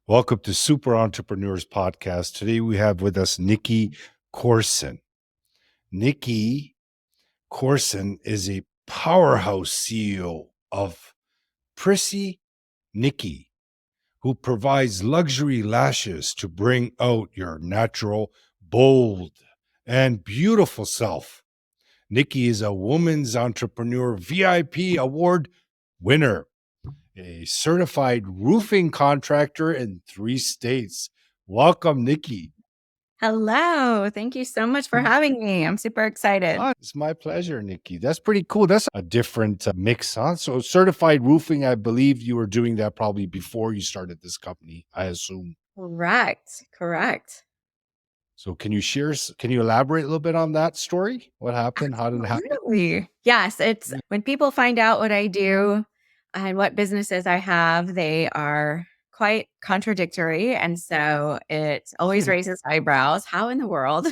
Welcome to Super Entrepreneurs Podcast. Today we have with us Nikki Corson. Nikki Corson is a powerhouse CEO of Prissy Nikki, who provides luxury lashes to bring out your natural, bold, and beautiful self. Nikki is a Women's Entrepreneur VIP Award winner, a certified roofing contractor in 3 states. Welcome, Nikki. Hello. Thank you so much for having me. I'm super excited. It's my pleasure, Nikki. That's pretty cool. That's a different mix, huh? So certified roofing, I believe you were doing that probably before you started this company, I assume. Correct. So can you elaborate a little bit on that story? What happened? How did it happen? Absolutely. Yes, it's when people find out what I do and what businesses I have, they are quite contradictory. And so it always raises eyebrows. How in the world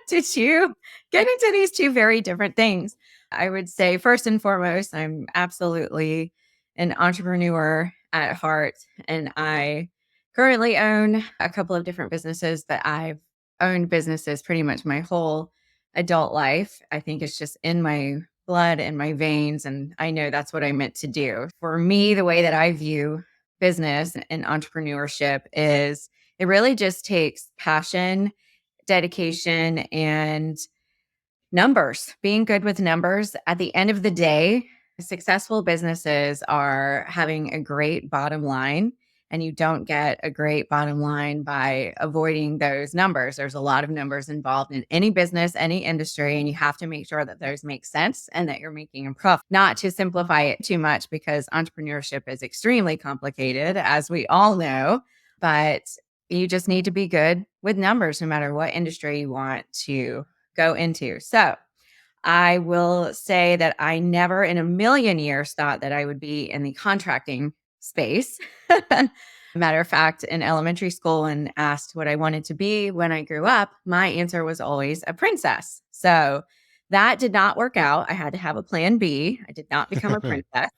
did you get into these two very different things? I would say, first and foremost, I'm absolutely an entrepreneur at heart. And I currently own a couple of different businesses that I've owned businesses pretty much my whole adult life. I think it's just in my blood and my veins. And I know that's what I meant to do. For me, the way that I view business and entrepreneurship is it really just takes passion, dedication, and numbers, being good with numbers. At the end of the day, successful businesses are having a great bottom line. And you don't get a great bottom line by avoiding those numbers. There's a lot of numbers involved in any business, any industry, and you have to make sure that those make sense and that you're making a profit. Not to simplify it too much because entrepreneurship is extremely complicated, as we all know, but you just need to be good with numbers no matter what industry you want to go into. So I will say that I never in a million years thought that I would be in the contracting space. Matter of fact, in elementary school, and asked what I wanted to be when I grew up, my answer was always a princess. So that did not work out. I had to have a plan B. I did not become a princess.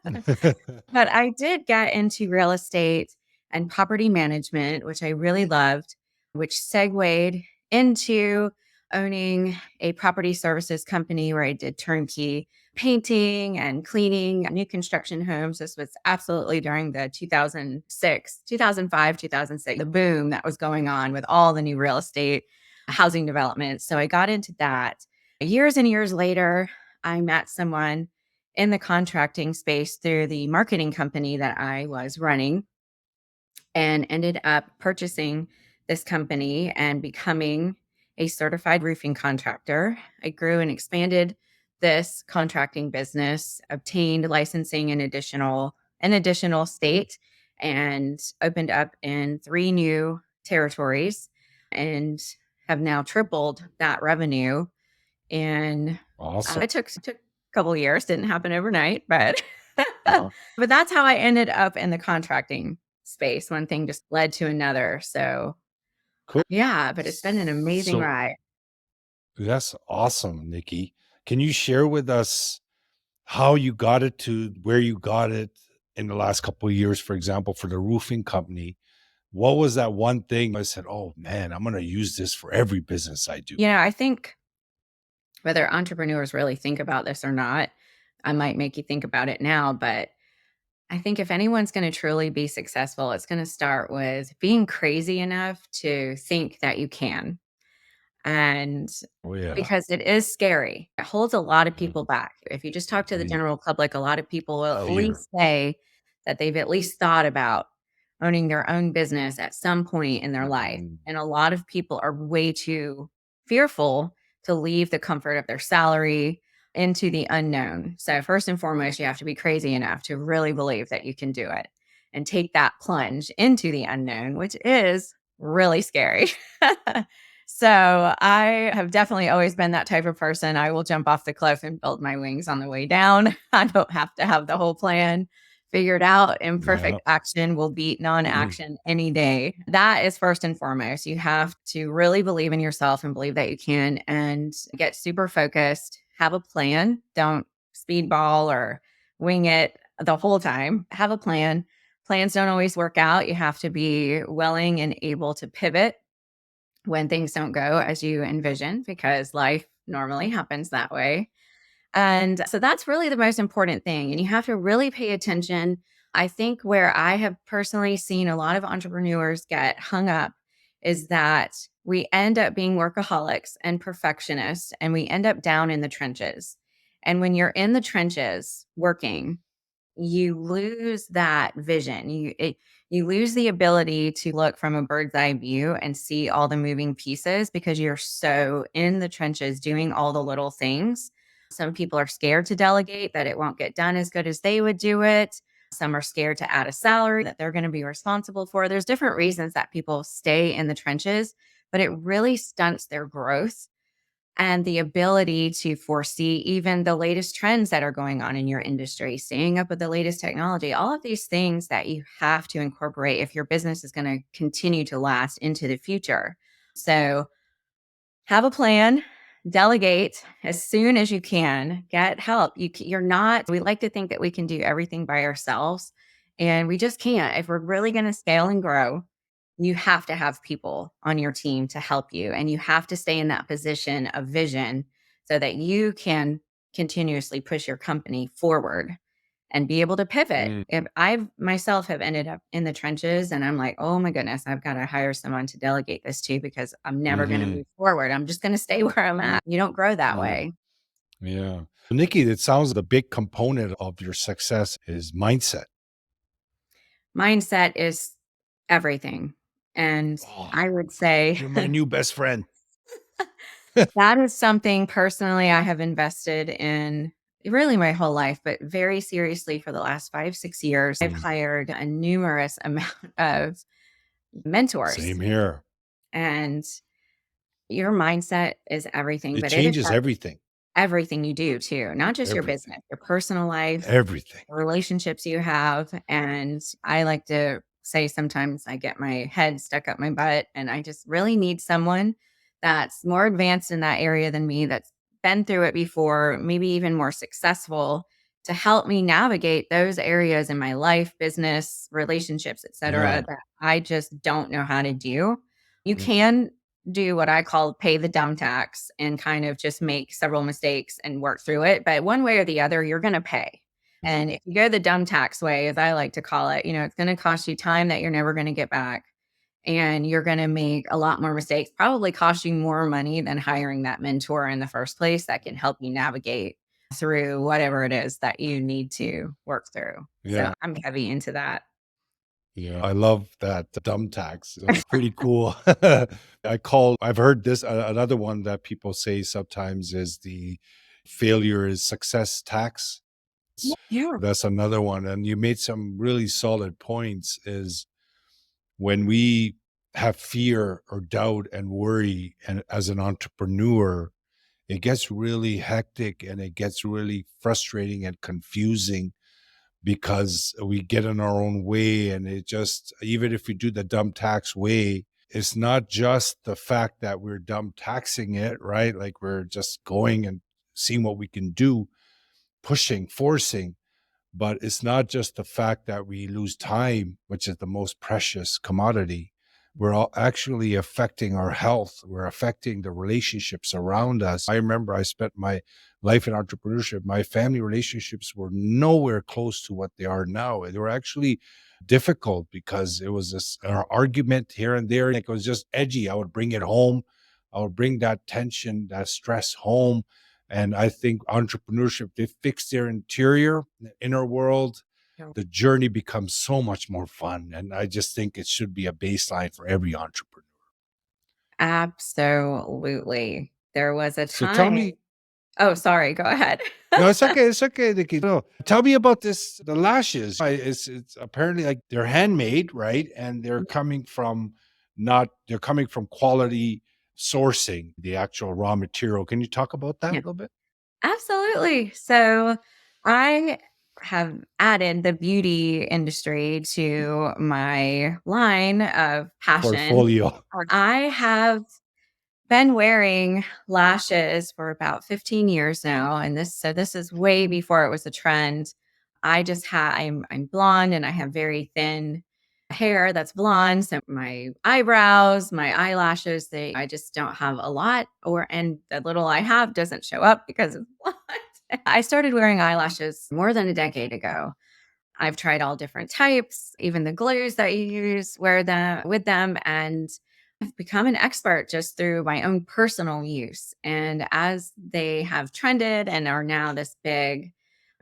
But I did get into real estate and property management, which I really loved, which segued into owning a property services company where I did turnkey painting and cleaning new construction homes. This was absolutely during the 2005, 2006, the boom that was going on with all the new real estate housing developments. So I got into that. Years and years later, I met someone in the contracting space through the marketing company that I was running and ended up purchasing this company and becoming a certified roofing contractor. I grew and expanded this contracting business, obtained licensing in additional state, and opened up in 3 new territories and have now tripled that revenue. And Awesome. it took a couple of years, didn't happen overnight, but but that's how I ended up in the contracting space. One thing just led to another. So Cool. yeah, but it's been an amazing ride. That's awesome, Nikki. Can you share with us how you got it to where you got it in the last couple of years, for example, for the roofing company? What was that one thing I said, oh man, I'm going to use this for every business I do? I think whether entrepreneurs really think about this or not, I might make you think about it now, but I think if anyone's going to truly be successful, it's going to start with being crazy enough to think that you can. And Oh, yeah. because it is scary, it holds a lot of people back. If you just talk to the general public, a lot of people will at least say that they've at least thought about owning their own business at some point in their life. And a lot of people are way too fearful to leave the comfort of their salary into the unknown. So first and foremost, you have to be crazy enough to really believe that you can do it and take that plunge into the unknown, which is really scary. So I have definitely always been that type of person. I will jump off the cliff and build my wings on the way down. I don't have to have the whole plan figured out. Yeah. Imperfect action will beat non Mm. action any day. That is first and foremost. You have to really believe in yourself and believe that you can and get super focused. Have a plan. Don't speedball or wing it the whole time. Have a plan. Plans don't always work out. You have to be willing and able to pivot when things don't go as you envision, because life normally happens that way. And so that's really the most important thing. And you have to really pay attention. I think where I have personally seen a lot of entrepreneurs get hung up is that we end up being workaholics and perfectionists, and we end up down in the trenches. And when you're in the trenches working, you lose that vision. You lose the ability to look from a bird's eye view and see all the moving pieces because you're so in the trenches doing all the little things. Some people are scared to delegate, that it won't get done as good as they would do it. Some are scared to add a salary that they're going to be responsible for. There's different reasons that people stay in the trenches, but it really stunts their growth and the ability to foresee even the latest trends that are going on in your industry, staying up with the latest technology, all of these things that you have to incorporate if your business is going to continue to last into the future. So, have a plan, delegate as soon as you can, get help. You're not, we like to think that we can do everything by ourselves, and we just can't. If we're really going to scale and grow, you have to have people on your team to help you, and you have to stay in that position of vision so that you can continuously push your company forward and be able to pivot. Mm. If I've myself have ended up in the trenches and I'm like, oh my goodness, I've got to hire someone to delegate this to because I'm never going to Mhm. move forward. I'm just going to stay where I'm at. You don't grow that Mhm. way. Yeah. Nikki, it sounds the big component of your success is mindset. Mindset is everything. And Oh, I would say you're my new best friend. that is something personally I have invested in really my whole life, but very seriously for the last 5, 6 years. I've Mm. hired a numerous amount of mentors, Same here. and your mindset is everything, It but it changes affects everything. everything you do too, not just your Everything. business, your personal life, Everything. relationships you have. And I like to say sometimes I get my head stuck up my butt and I just really need someone that's more advanced in that area than me, that's been through it before, maybe even more successful, to help me navigate those areas in my life, business, relationships, Yeah. etc., that I just don't know how to do. You Mm. can do what I call pay the dumb tax and kind of just make several mistakes and work through it. But one way or the other, you're going to pay. And if you go the dumb tax way, as I like to call it, it's going to cost you time that you're never going to get back. And you're going to make a lot more mistakes, probably cost you more money than hiring that mentor in the first place that can help you navigate through whatever it is that you need to work through. So Yeah. I'm heavy into that. Yeah. I love that dumb tax. It's pretty cool. I've heard this, another one that people say sometimes is the failure is success tax. Yeah. That's another one. And you made some really solid points is when we have fear or doubt and worry and as an entrepreneur, it gets really hectic and it gets really frustrating and confusing because we get in our own way. And it just, even if we do the dumb tax way, it's not just the fact that we're dumb taxing it, right? Like we're just going and seeing what we can do, pushing, forcing. But it's not just the fact that we lose time, which is the most precious commodity. We're all actually affecting our health. We're affecting the relationships around us. I remember I spent my life in entrepreneurship. My family relationships were nowhere close to what they are now. They were actually difficult because it was this argument here and there. Like it was just edgy. I would bring it home. I would bring that tension, that stress home. And I think entrepreneurship, they fix their interior, the inner world, the journey becomes so much more fun. And I just think it should be a baseline for every entrepreneur. Absolutely. There was a So tell time. me, Oh, sorry, go ahead. no, it's okay. It's okay, Nikki. No, tell me about this, the lashes. It's apparently like they're handmade, right? And they're coming from not, they're coming from quality. sourcing the actual raw material. Can you talk about that a Yeah, little bit? absolutely. So I have added the beauty industry to my line of passion. Portfolio. I have been wearing lashes for about 15 years now, and this is way before it was a trend. I'm blonde and I have very thin hair that's blonde. So my eyebrows, my eyelashes, I just don't have a lot, and the little I have doesn't show up because it's blonde. I started wearing eyelashes more than a decade ago. I've tried all different types, even the glues that you use, wear them with them, and I've become an expert just through my own personal use. And as they have trended and are now this big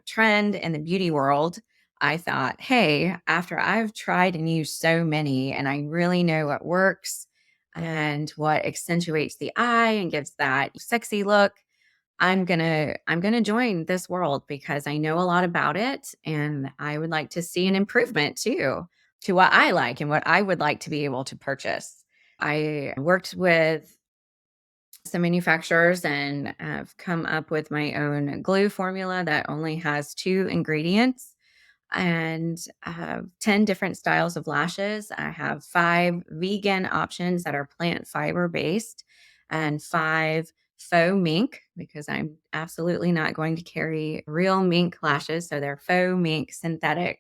trend in the beauty world, I thought, hey, after I've tried and used so many and I really know what works and what accentuates the eye and gives that sexy look, I'm gonna join this world because I know a lot about it and I would like to see an improvement too to what I like and what I would like to be able to purchase. I worked with some manufacturers and have come up with my own glue formula that only has 2 ingredients, and I have 10 different styles of lashes. I have 5 vegan options that are plant fiber based and 5 faux mink because I'm absolutely not going to carry real mink lashes. So they're faux mink synthetic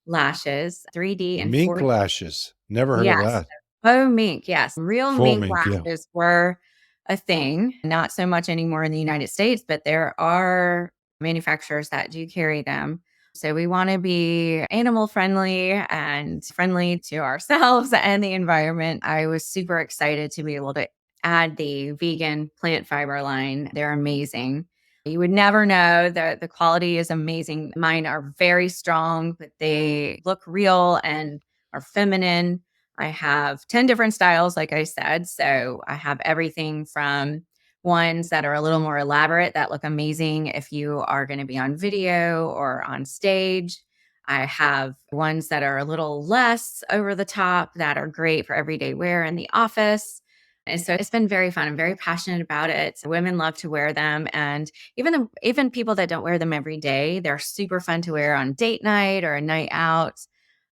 lashes, 3D and Mink 4D. lashes. Never heard of Yes. that. Faux mink, yes. Real Full mink mink, yeah. lashes were a thing, not so much anymore in the United States, but there are manufacturers that do carry them. So we want to be animal friendly and friendly to ourselves and the environment. I was super excited to be able to add the vegan plant fiber line. They're amazing. You would never know that the quality is amazing. Mine are very strong, but they look real and are feminine. I have 10 different styles, like I said. So I have everything from ones that are a little more elaborate that look amazing if you are going to be on video or on stage. I have ones that are a little less over the top that are great for everyday wear in the office. And so it's been very fun. I'm very passionate about it. Women love to wear them. And even people that don't wear them every day, they're super fun to wear on date night or a night out.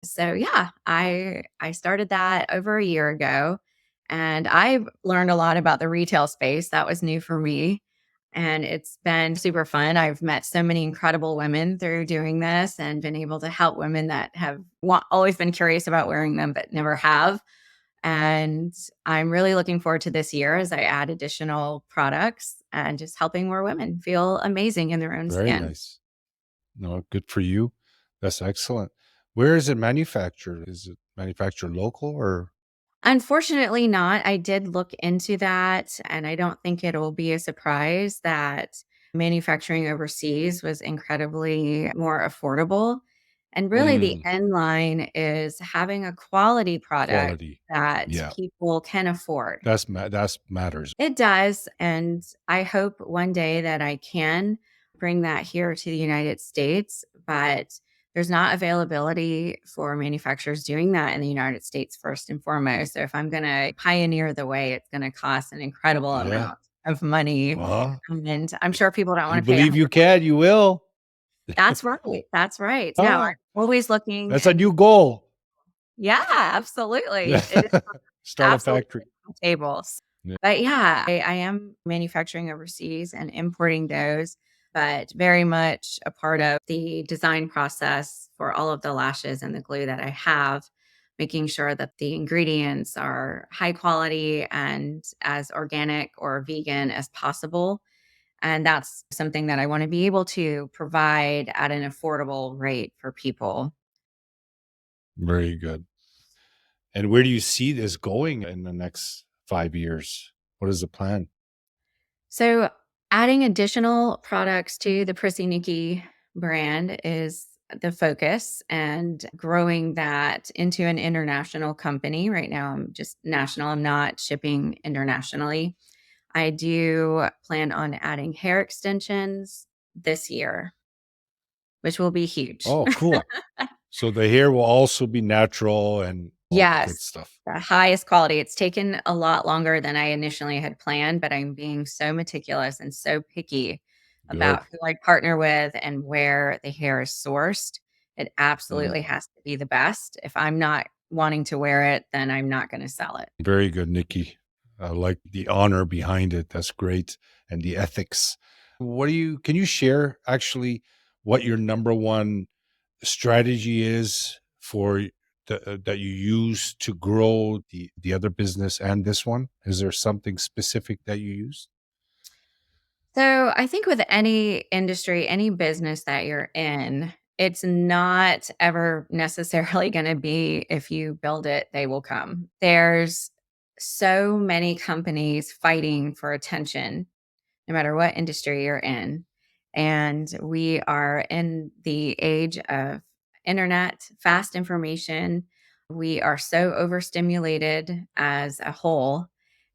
So yeah, I started that over a year ago and I've learned a lot about the retail space. That was new for me. And it's been super fun. I've met so many incredible women through doing this and been able to help women that have always been curious about wearing them, but never have. And I'm really looking forward to this year as I add additional products and just helping more women feel amazing in their own Very skin. nice. No, good for you. That's excellent. Where is it manufactured? Is it manufactured local or? Unfortunately not. I did look into that, and I don't think it'll be a surprise that manufacturing overseas was incredibly more affordable. And really, the Mm, end line is having a quality product quality. that Yeah. people can afford. That's matters. It does, and I hope one day that I can bring that here to the United States, but there's not availability for manufacturers doing that in the United States first and foremost. So if I'm gonna pioneer the way, it's gonna cost an incredible Yeah. amount of money, Well, and I'm sure people don't you wanna pay a believe you hundred. can, you will. That's right, that's right. No, I'm Ah, always looking that's a and new goal. yeah, absolutely. It is Yeah. Start a absolutely factory. on tables. Yeah. But yeah, I am manufacturing overseas and importing those, but very much a part of the design process for all of the lashes and the glue that I have, making sure that the ingredients are high quality and as organic or vegan as possible. And that's something that I want to be able to provide at an affordable rate for people. Very good. And where do you see this going in the next 5 years? What is the plan? So, adding additional products to the Prissy Nikki brand is the focus and growing that into an international company. Right now, I'm just national, I'm not shipping internationally. I do plan on adding hair extensions this year, which will be huge. Oh, cool. So the hair will also be natural and all the good Yes, stuff. the highest quality. It's taken a lot longer than I initially had planned, but I'm being so meticulous and so picky Good. about who I partner with and where the hair is sourced. It Mm. absolutely has to be the best. If I'm not wanting to wear it, then I'm not going to sell it. Very good, Nikki. I like the honor behind it. That's great. And the ethics. Can you share actually what your number one strategy is for that you use to grow the other business and this one? Is there something specific that you use? So I think with any industry, any business that you're in, it's not ever necessarily going to be if you build it, they will come. There's so many companies fighting for attention, no matter what industry you're in. And we are in the age of internet, fast information. We are so overstimulated as a whole,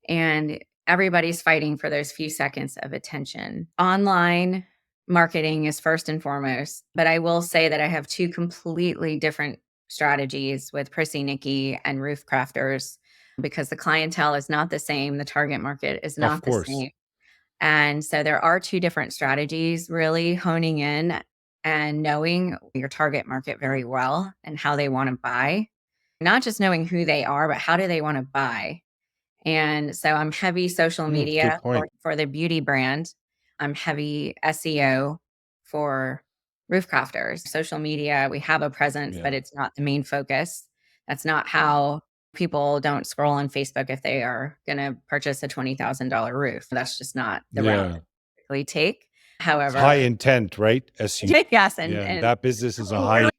and everybody's fighting for those few seconds of attention. Online marketing is first and foremost, but I will say that I have two completely different strategies with Prissy Nikki and Roof Crafters because the clientele is not the same. The target market is Of not the course. same. And so there are 2 different strategies, really honing in and knowing your target market very well and how they wanna buy. Not just knowing who they are, but how do they wanna buy? And so I'm heavy social Good media point. for the beauty brand. I'm heavy SEO for roof crafters. Social media, we have a presence, but Yeah. it's not the main focus. That's not how people don't scroll on Facebook if they are going to purchase a $20,000 roof. That's just not the route Yeah. that we typically take. It's high However, intent, right? SU. yes, Yeah. And and that business is a people high.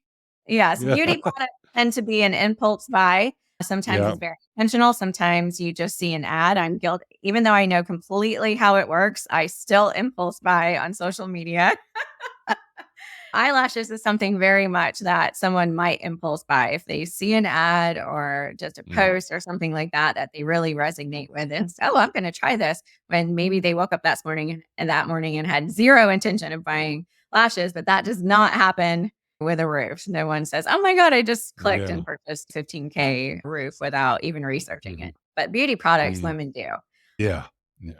yes, Yeah. beauty products tend to be an impulse buy. Sometimes Yeah. it's very intentional. Sometimes you just see an ad. I'm guilty. Even though I know completely how it works, I still impulse buy on social media. Eyelashes is something very much that someone might impulse buy if they see an ad or just a Mm. post or something like that that they really resonate with. And so, oh, I'm going to try this. When maybe they woke up that morning and had zero intention of buying lashes, but that does not happen with a roof. No one says, "Oh my god, I just clicked Yeah. and purchased 15K roof without even researching Mhm. it." But beauty products, Mm. women do. Yeah. Yeah.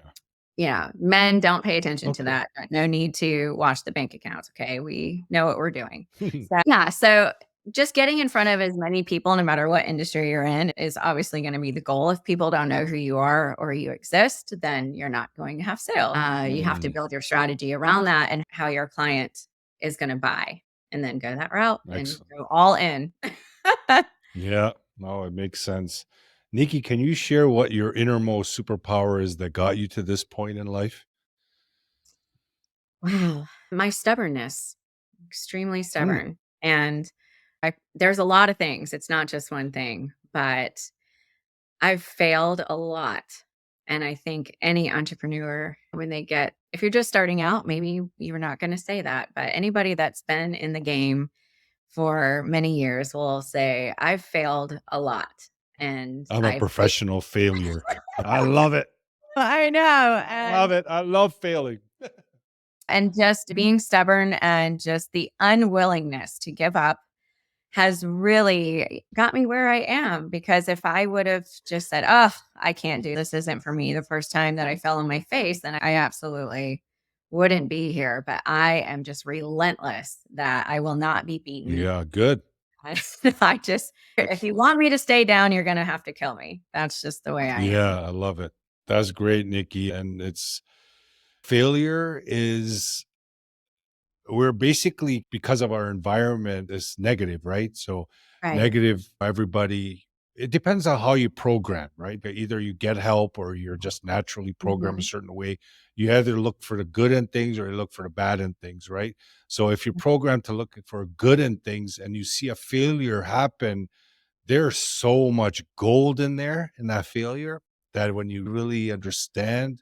Yeah, men don't pay attention to Okay. that. No need to watch the bank accounts, okay? We know what we're doing. So, yeah, so just getting in front of as many people, no matter what industry you're in, is obviously gonna be the goal. If people don't know who you are or you exist, then you're not going to have sales. You have to Mm. build your strategy around that and how your client is gonna buy, and then go that route and Excellent. go all in. Yeah. No, it makes sense. Nikki, can you share what your innermost superpower is that got you to this point in life? Wow. My stubbornness, extremely Mm. stubborn. And there's a lot of things. It's not just one thing, but I've failed a lot. And I think any entrepreneur, when if you're just starting out, maybe you're not going to say that, but anybody that's been in the game for many years will say, I've failed a lot. And I'm a professional failure. I love it. I know. Love it. I love failing. And just being stubborn and just the unwillingness to give up has really got me where I am, because if I would have just said, "Oh, I can't do this isn't for me," the first time that I fell on my face, then I absolutely wouldn't be here. But I am just relentless that I will not be beaten. Yeah, good. I just if you Excellent. want me to stay down, you're gonna have to kill me. That's just the way I am. Yeah, I love it. That's great, Nikki. And it's failure is we're basically because of our environment is negative, right? So Right. negative everybody it depends on how you program, right? Either you get help or you're just naturally programmed a Mhm. certain way. You either look for the good in things or you look for the bad in things, right? So if you're programmed to look for good in things and you see a failure happen, there's so much gold in there in that failure that when you really understand,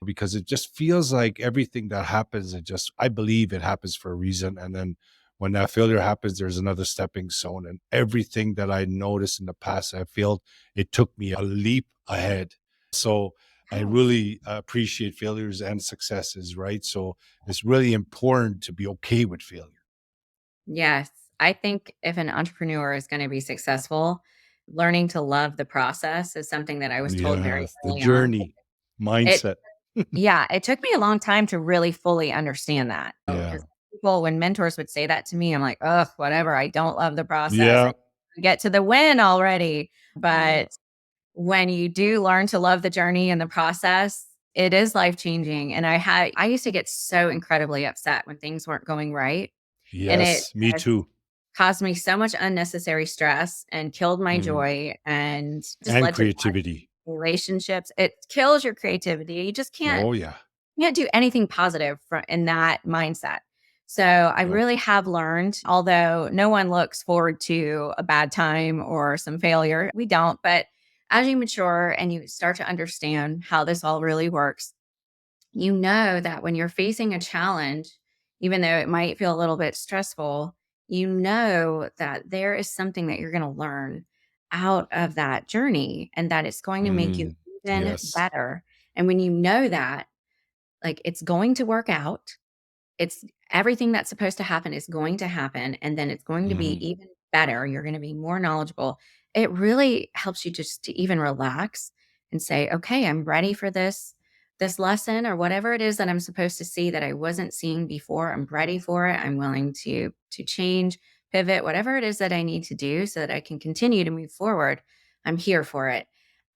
because it just feels like everything that happens, I believe it happens for a reason. And then when that failure happens, there's another stepping stone. And everything that I noticed in the past I failed, it took me a leap ahead. So I Wow. really appreciate failures and successes, right? So it's really important to be okay with failure. Yes. I think if an entrepreneur is going to be successful, learning to love the process is something that I was told very Yes, the early on. journey It mindset. Yeah, it took me a long time to really fully understand that. Yeah. Because people, when mentors would say that to me, I'm like, "Ugh, whatever, I don't love the process. I Yeah. get to the win already." But when you do learn to love the journey and the process, it is life-changing, and I used to get so incredibly upset when things weren't going right, and it Yes, me just too. caused me so much unnecessary stress and killed my Mhm. joy and just And led to bad creativity. relationships. It kills your creativity. You just Oh, yeah. can't do anything positive in that mindset. So I Yep. really have learned, although no one looks forward to a bad time or some failure, we don't. But as you mature and you start to understand how this all really works, you know that when you're facing a challenge, even though it might feel a little bit stressful, you know that there is something that you're going to learn out of that journey and that it's going to make you Mm. even Yes. better. And when you know that, like, it's going to work out, it's everything that's supposed to happen is going to happen, and then it's going to be Mhm. even better. You're gonna be more knowledgeable. It really helps you just to even relax and say, "Okay, I'm ready for this lesson or whatever it is that I'm supposed to see that I wasn't seeing before. I'm ready for it. I'm willing to change, pivot, whatever it is that I need to do so that I can continue to move forward. I'm here for it."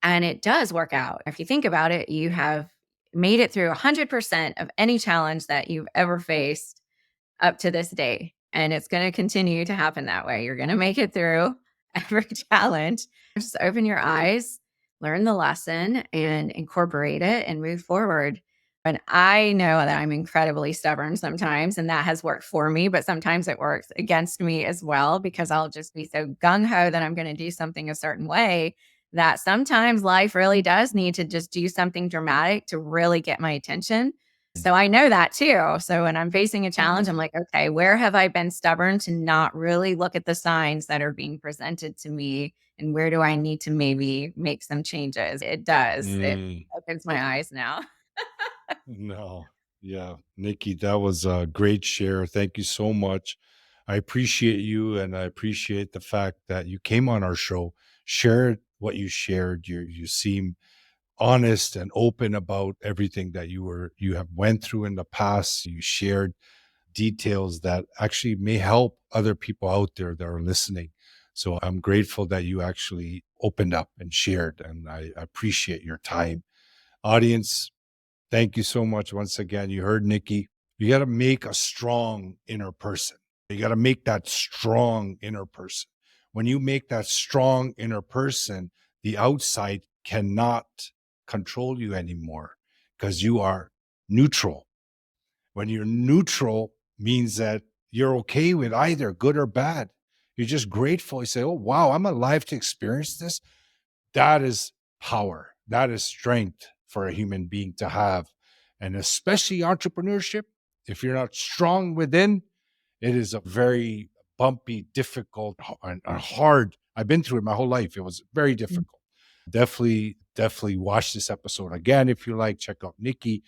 And it does work out. If you think about it, you have made it through 100% of any challenge that you've ever faced up to this day. And it's going to continue to happen that way. You're going to make it through every challenge. Just open your eyes, learn the lesson, and incorporate it and move forward. And I know that I'm incredibly stubborn sometimes, and that has worked for me, but sometimes it works against me as well because I'll just be so gung ho that I'm going to do something a certain way that sometimes life really does need to just do something dramatic to really get my attention. So I know that too. So when I'm facing a challenge, I'm like, okay, where have I been stubborn to not really look at the signs that are being presented to me? And where do I need to maybe make some changes? It does. It Mm. opens my eyes now. No. Yeah. Nikki, that was a great share. Thank you so much. I appreciate you and I appreciate the fact that you came on our show, shared what you shared. You seem honest and open about everything that you have went through in the past. You shared details that actually may help other people out there that are listening. So I'm grateful that you actually opened up and shared, and I appreciate your time. Audience, thank you so much once again. You heard Nikki. You got to make a strong inner person. You got to make that strong inner person. When you make that strong inner person, the outside cannot control you anymore because you are neutral. When you're neutral, means that you're okay with either good or bad. You're just grateful. You say, "Oh, wow, I'm alive to experience this." That is power. That is strength for a human being to have. And especially entrepreneurship, if you're not strong within, it is a very bumpy, difficult, and hard. I've been through it my whole life. It was very difficult. Definitely watch this episode again if you like. Check out Nikki.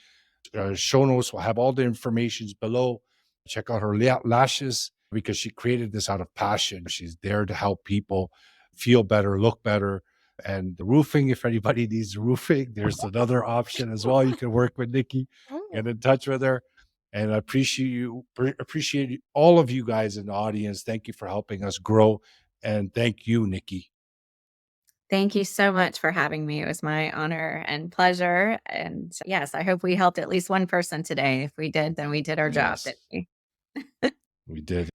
Show notes will have all the informations below. Check out her lashes because she created this out of passion. She's there to help people feel better, look better. And the roofing, if anybody needs roofing, there's another option as well. You can work with Nikki, get in touch with her. And I appreciate all of you guys in the audience. Thank you for helping us grow. And thank you, Nikki. Thank you so much for having me. It was my honor and pleasure. And yes, I hope we helped at least one person today. If we did, then we did our job, Yes, didn't we? we did.